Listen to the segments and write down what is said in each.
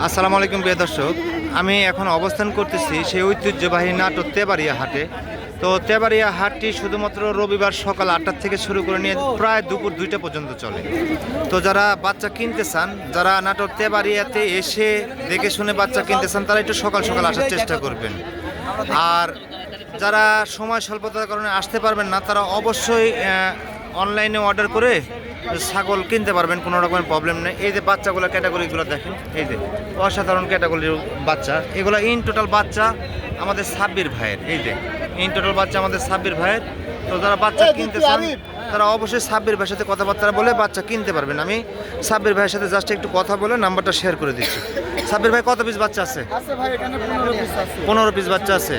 আসসালামু আলাইকুম প্রিয় দর্শক, আমি এখন অবস্থান করতেছি সেই ঐতিহ্যবাহী নাটোর তেবাড়িয়া হাটে। তো তেবাড়িয়া হাটটি শুধুমাত্র রবিবার সকাল 8টা থেকে শুরু করে নিয়ে প্রায় দুপুর 2টা পর্যন্ত চলে। তো যারা বাচ্চা কিনতে চান, যারা নাটোর তেবাড়িয়াতে এসে দেখে শুনে বাচ্চা কিনতে চান, তারা একটু সকাল সকাল আসার চেষ্টা করবেন। আর যারা সময় স্বল্পতার কারণে আসতে পারবেন না, তারা অবশ্যই অনলাইনে অর্ডার করে ছাগল কিনতে পারবেন, কোনো রকমের প্রবলেম নেই। এই যে বাচ্চাগুলো ক্যাটাগরিগুলো দেখেন, এই যে অসাধারণ ক্যাটাগরির বাচ্চা, এগুলো ইন টোটাল বাচ্চা আমাদের সাব্বির ভাইয়ের। এই যে ইন টোটাল বাচ্চা আমাদের সাব্বির ভাইয়ের। তো যারা বাচ্চা কিনতে চান তারা অবশ্যই সাব্বির ভাইয়ের সাথে কথাবার্তা বলে বাচ্চা কিনতে পারবেন। আমি সাব্বির ভাইয়ের সাথে জাস্ট একটু কথা বলে নাম্বারটা শেয়ার করে দিচ্ছি। সাব্বির ভাই, কত পিস বাচ্চা আছে? 15 পিস বাচ্চা আছে।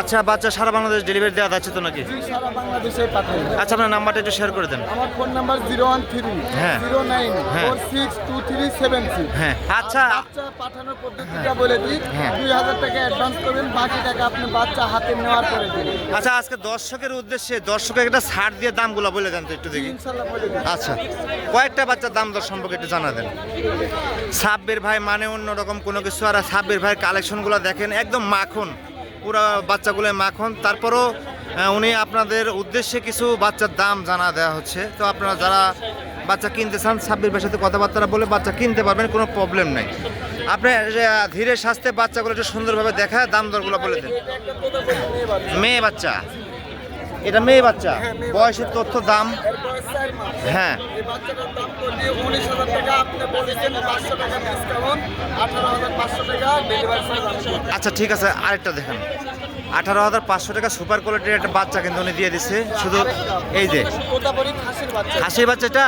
আচ্ছা, বাচ্চা সারা বাংলাদেশ ডেলিভারি দেওয়া যাচ্ছে তো নাকি? সারা বাংলাদেশে পাঠাই। আচ্ছা, আপনার নাম্বারটা একটু শেয়ার করে দেন। আমার ফোন নাম্বার 01309462376। হ্যাঁ, আচ্ছা বাচ্চা পাঠানোর পদ্ধতিটা বলে দিই। হ্যাঁ। 2000 টাকা অ্যাডভান্স করবেন, বাকি টাকা আপনি বাচ্চা হাতে নেওয়ার পরে দিবেন। আচ্ছা, আজকে দর্শকের উদ্দেশ্যে দর্শকের একটা ছাড় দিয়ে দামগুলো বলে দেন তো একটু দেখি। ইনশাআল্লাহ বলে দিই। আচ্ছা, কয়েকটা বাচ্চার দাম দর সম্পর্কে একটু জানা দেন। সাব্বির ভাই মানে অন্যরকম কোনো কিছু। আর সাব্বির ভাইয়ের কালেকশনগুলো দেখেন, একদম মাখন, পুরো বাচ্চাগুলো মাখন। তারপরও উনি আপনাদের উদ্দেশ্যে কিছু বাচ্চার দাম জানা দেওয়া হচ্ছে। তো আপনারা যারা বাচ্চা কিনতে চান, সাব্বির ভাইয়ের সাথে কথাবার্তা বলে বাচ্চা কিনতে পারবেন, কোনো প্রবলেম নাই। আপনি ধীরে সাস্তে বাচ্চাগুলো একটু সুন্দরভাবে দেখায় দাম দরগুলো বলে দেন। মেয়ে বাচ্চা, এটা মেয়ে বাচ্চা, বয়সের তথ্য, দাম। হ্যাঁ, এই বাচ্চাটার দাম পড়বে 19,000 টাকা। আপনি বলেছেন 500 টাকা ডিসকাউন্ট, 18,500 টাকা ডেলিভারি চার্জ আছে। আচ্ছা ঠিক আছে, আরেকটা দেখেন। 18,500 টাকা সুপার কোয়ালিটির একটা বাচ্চা কিন্তু উনি দিয়ে দিচ্ছে। শুধু এই যে তোতাপুরি খাসির বাচ্চা। খাসির বাচ্চাটা,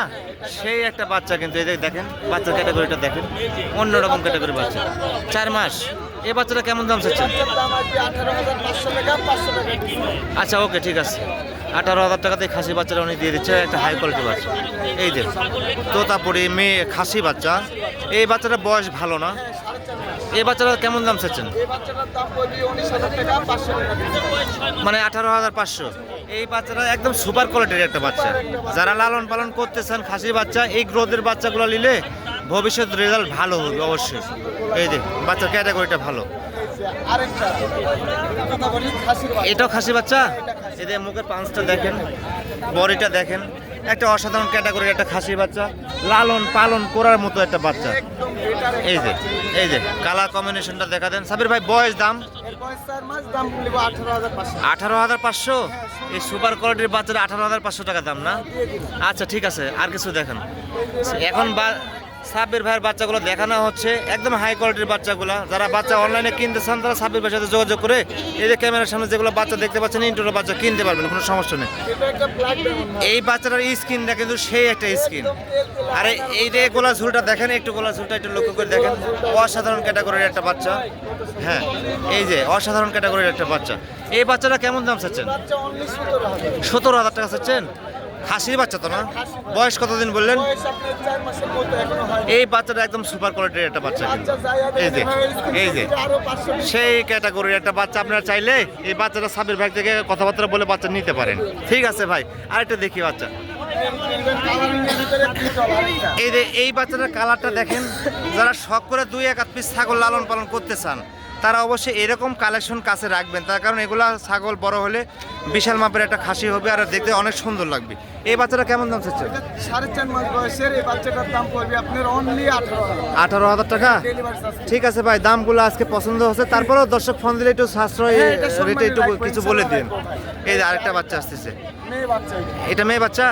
সেই একটা বাচ্চা কিন্তু এই যে দেখেন, বাচ্চার ক্যাটাগরিটা দেখেন, অন্যরকম ক্যাটাগরি বাচ্চা, 4 মাস। এই বাচ্চাটা কেমন দাম চাচ্ছেন? বাচ্চার দাম আসবে 18,500 টাকা, 500 টাকা ডিসকাউন্ট। আচ্ছা ওকে, ঠিক আছে। 18,000 টাকাতে খাসি বাচ্চাটা উনি দিয়ে দিচ্ছে, একটা হাই কোয়ালিটি বাচ্চা। এই যে তোতাপুরি মেয়ে খাসি বাচ্চা। এই বাচ্চাটা বয়স ভালো না। এই বাচ্চাটা কেমন দাম চাচ্ছেন? এই বাচ্চাটার দাম পড়বে 19,000 টাকা, 500 টাকা ডিসকাউন্ট। মানে 18,500। এই বাচ্চাটা একদম সুপার কোয়ালিটির একটা বাচ্চা। যারা লালন পালন করতে চান খাসি বাচ্চা, এই গ্রোথের বাচ্চাগুলো নিলে ভবিষ্যৎ রেজাল্ট ভালো হবে অবশ্যই। এই যে বাচ্চার ক্যাটাগরিটা ভালো। আরেকটা তোতাপুরি খাসির বাচ্চা। এটাও খাসি বাচ্চা। এদের মুখের পাঁচটা দেখেন, বডিটা দেখেন, একটা অসাধারণ ক্যাটাগরির একটা খাসি বাচ্চা, লালন পালন করার মতো একটা বাচ্চা। এই যে কালার কম্বিনেশনটা দেখা দেন। সাবির ভাই, বয়স, দাম? এর বয়স 4 মাস, দাম বলবো 18,500। 18,500। এই সুপার কোয়ালিটির বাচ্চাটা 18,500 টাকা দাম না? আচ্ছা ঠিক আছে, আর কিছু দেখেন। এখন সাব্বির ভাইয়ের বাচ্চাগুলো দেখানো হচ্ছে, একদম হাই কোয়ালিটির বাচ্চাগুলো। যারা বাচ্চা অনলাইনে কিনতে চান, তারা সাব্বির ভাইয়ের সাথে যোগাযোগ করে এই যে ক্যামেরার সামনে যেগুলো বাচ্চা দেখতে পাচ্ছেন, ইন্টোর বাচ্চা কিনতে পারবেন, কোনো সমস্যা নেই। এটা একটা ব্ল্যাক ডেমন। এই বাচ্চাটার স্কিনটা কিন্তু সেই একটা স্কিন। আরে এই যে গোলা ঝুলটা দেখেন, একটু গোলা ঝুলটা একটু লক্ষ্য করে দেখেন, অসাধারণ ক্যাটাগরির একটা বাচ্চা। হ্যাঁ, এই যে অসাধারণ ক্যাটাগরির একটা বাচ্চা। এই বাচ্চাটা কেমন দাম চাচ্ছেন? বাচ্চা অনলি 17,000। 17,000 টাকা চাচ্ছেন? খাসির বাচ্চা তো না? বয়স কতদিন বললেন? বয়স আপনার 4 মাসের মতো এখনো হয়। এই বাচ্চাটা একদম সুপার কোয়ালিটির একটা বাচ্চা কিন্তু। এই যে আরো 500 সেই ক্যাটাগরির একটা বাচ্চা। আপনারা চাইলে এই বাচ্চাটা সাবির ভাই থেকে কথাবার্তা বলে বাচ্চা নিতে পারেন। ঠিক আছে ভাই, আরেকটা দেখি বাচ্চা। এই যে এই বাচ্চাটার কালারটা দেখেন। যারা শখ করে 2-1 পিস ছাগল লালন পালন করতে চান, তারা অবশ্যই এরকম কালেকশন কাছে রাখবেন। তার কারণ এগুলা ছাগল বড় হলে বিশাল মাপের একটা খাসি হবে, আর দেখতে অনেক সুন্দর লাগবে। এই বাচ্চাটা কেমন দাম চাচ্ছেন? 4.5 মাস বয়সের এই বাচ্চাটার দাম পড়বে আপনার অনলি 18,000। 18,000 টাকা। Delivery charge. ঠিক আছে ভাই, দামগুলো আজকে পছন্দ হচ্ছে। তারপরেও দর্শক ফোন দিলে একটু সাশ্রয় রেটে একটু কিছু বলে দিন। এই যে আরেকটা বাচ্চা আসতেছে, মেয়ে বাচ্চা এটা মেয়ে বাচ্চা।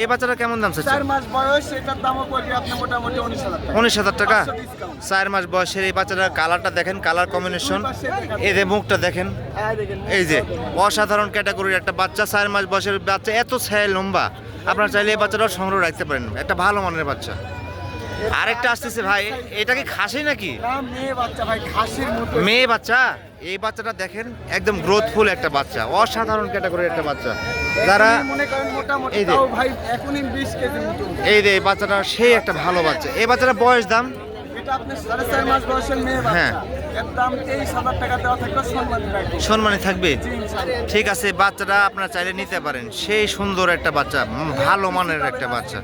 এই বাচ্চাটা কেমন দাম চাচ্ছেন? 4 মাস বয়স, এটার দামও পড়বে আপনার মোটামুটি 19,000 টাকা। 19,000 টাকা। 500 ডিসকাউন্ট। 4 মাস বয়সের এই বাচ্চাটার কালারটা দেখেন, কালার কম্বিনেশন। এই যে মুখটা দেখেন, হ্যাঁ দেখেন। এই যে অসাধারণ ক্যাটাগরির একটা বাচ্চা, 4 মাস বয়সের বাচ্চা, এত ছায়া লম্বা। আপনারা চাইলে এই বাচ্চাটাও সংগ্রহ রাখতে পারেন, একটা ভালো মানের বাচ্চা। আরেকটা আসতেছে ভাই, এটা কি খাসি নাকি? না, মেয়ে বাচ্চা ভাই, খাসির মতো। মেয়ে বাচ্চা। এই বাচ্চাটা দেখেন, একদম গ্রোথফুল একটা বাচ্চা, অসাধারণ ক্যাটাগরির একটা বাচ্চা। যারা মনে করেন মোটামুটি এই যে তাও ভাই এখনই 20 কেজি মতো। এই যে এই বাচ্চাটা সেই একটা ভালো বাচ্চা। এই বাচ্চাটা বয়স, দাম? এটা আপনার 4.5 মাস বয়সের মেয়ে হ্যাঁ। বাচ্চা। এর দাম 23,000 টাকা দেওয়া থাকবে, সম্মানিত রাখবে। সম্মানে থাকবে। জি, ইনশাআল্লাহ। ঠিক আছে, বাচ্চাটা আপনারা চাইলে নিতে পারেন, সেই সুন্দর একটা বাচ্চা, ভালো মানের একটা বাচ্চা।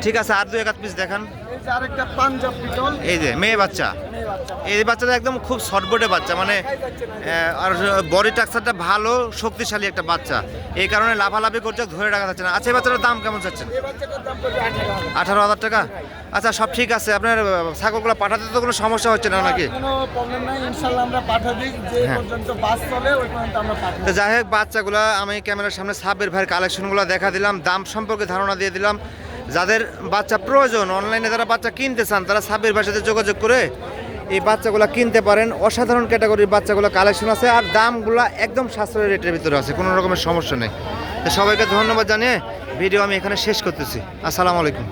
ঠিক আছে, আর 2-1 পিস দেখান। এই যে আছে আরেকটা পাঞ্জাব পিটল এই যে মেয়ে বাচ্চা, মেয়ে বাচ্চা এই বাচ্চাটা একদম খুব শর্টবোর্ডে বাচ্চা, মানে আর বডি টাক্সারটা ভালো, শক্তিশালী একটা বাচ্চা, এই কারণে লাফালাফি করছে, ধরে রাখা যাচ্ছে না। আচ্ছা এই বাচ্চাটার দাম কেমন চাচ্ছেন? এই বাচ্চাটার দাম পড়বে 18,000 18,000 টাকা। আচ্ছা সব ঠিক আছে, আপনার ছাগলগুলো পাঠাতে তো কোনো সমস্যা হচ্ছে না নাকি? কোনো প্রবলেম নাই, ইনশাল্লাহ আমরা পাঠা দিই, যে হ্যাঁ। পর্যন্ত বাস চলে ওই পর্যন্ত আমরা পাঠাই। তো যাই হোক বাচ্চাগুলো আমি ক্যামেরার সামনে সাব্বির ভাইয়ের কালেকশনগুলো দেখা দিলাম, দাম সম্পর্কে ধারণা দিয়ে দিলাম। যাদের বাচ্চা প্রয়োজন, অনলাইনে যারা বাচ্চা কিনতে চান তারা সাব্বির ভাইয়ের সাথে যোগাযোগ করে এই বাচ্চাগুলো কিনতে পারেন। অসাধারণ ক্যাটাগরির বাচ্চাগুলো কালেকশন আছে, আর দামগুলো একদম সাশ্রয়ী রেটের ভিতরে আছে, কোনো রকমের সমস্যা নেই। তো সবাইকে ধন্যবাদ জানিয়ে ভিডিও আমি এখানে শেষ করতেছি। আসসালামু আলাইকুম।